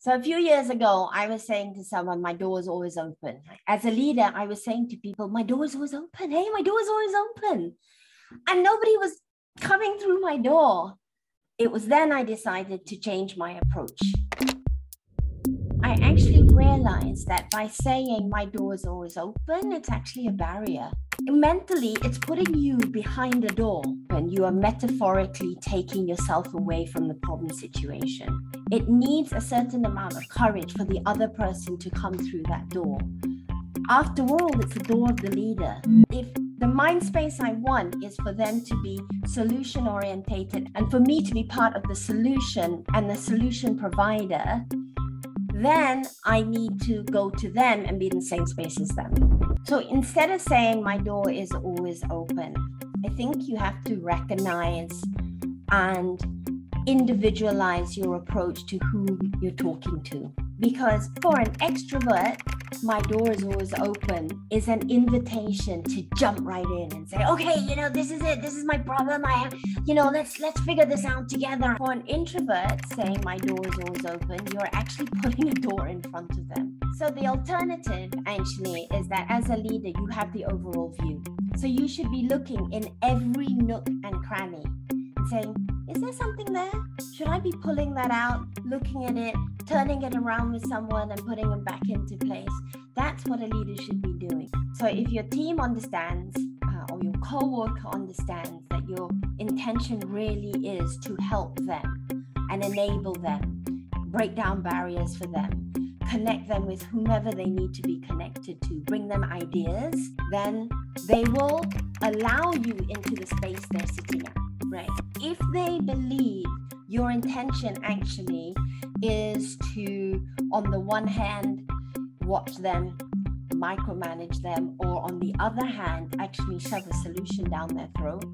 So a few years ago, I was saying to someone, my door is always open. As a leader, I was saying to people, my door is always open. Hey, my door is always open. And nobody was coming through my door. It was then I decided to change my approach. I actually realized that by saying my door is always open, it's actually a barrier. Mentally, it's putting you behind a door when you are metaphorically taking yourself away from the problem situation. It needs a certain amount of courage for the other person to come through that door. After all, it's the door of the leader. If the mind space I want is for them to be solution orientated and for me to be part of the solution and the solution provider, then I need to go to them and be in the same space as them. So instead of saying my door is always open, I think you have to recognize and individualize your approach to who you're talking to. Because for an extrovert, my door is always open is an invitation to jump right in and say, okay, this is it. This is my problem. Let's figure this out together. For an introvert, saying my door is always open, you're actually putting a door in front of them. So the alternative actually is that as a leader, you have the overall view. So you should be looking in every nook and cranny and saying, is there something there? Should I be pulling that out, looking at it, turning it around with someone and putting them back into place? That's what a leader should be doing. So if your team understands or your co-worker understands that your intention really is to help them and enable them, break down barriers for them, connect them with whomever they need to be connected to, bring them ideas, then they will allow you into the space they're sitting at. Right. If they believe your intention actually is to, on the one hand, watch them, micromanage them, or on the other hand, actually shove a solution down their throat,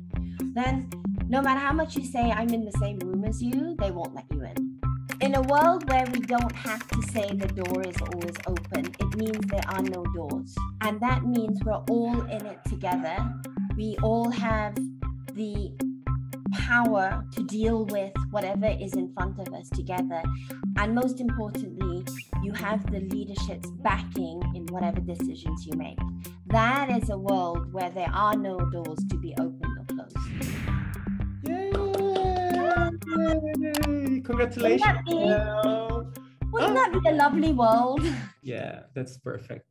then no matter how much you say, I'm in the same room as you, they won't let you in. In a world where we don't have to say the door is always open, it means there are no doors. And that means we're all in it together. We all have the power to deal with whatever is in front of us together. And most importantly, you have the leadership's backing in whatever decisions you make. That is a world where there are no doors to be opened or closed. Yay! Congratulations. Wouldn't that be a lovely world? Yeah, that's perfect.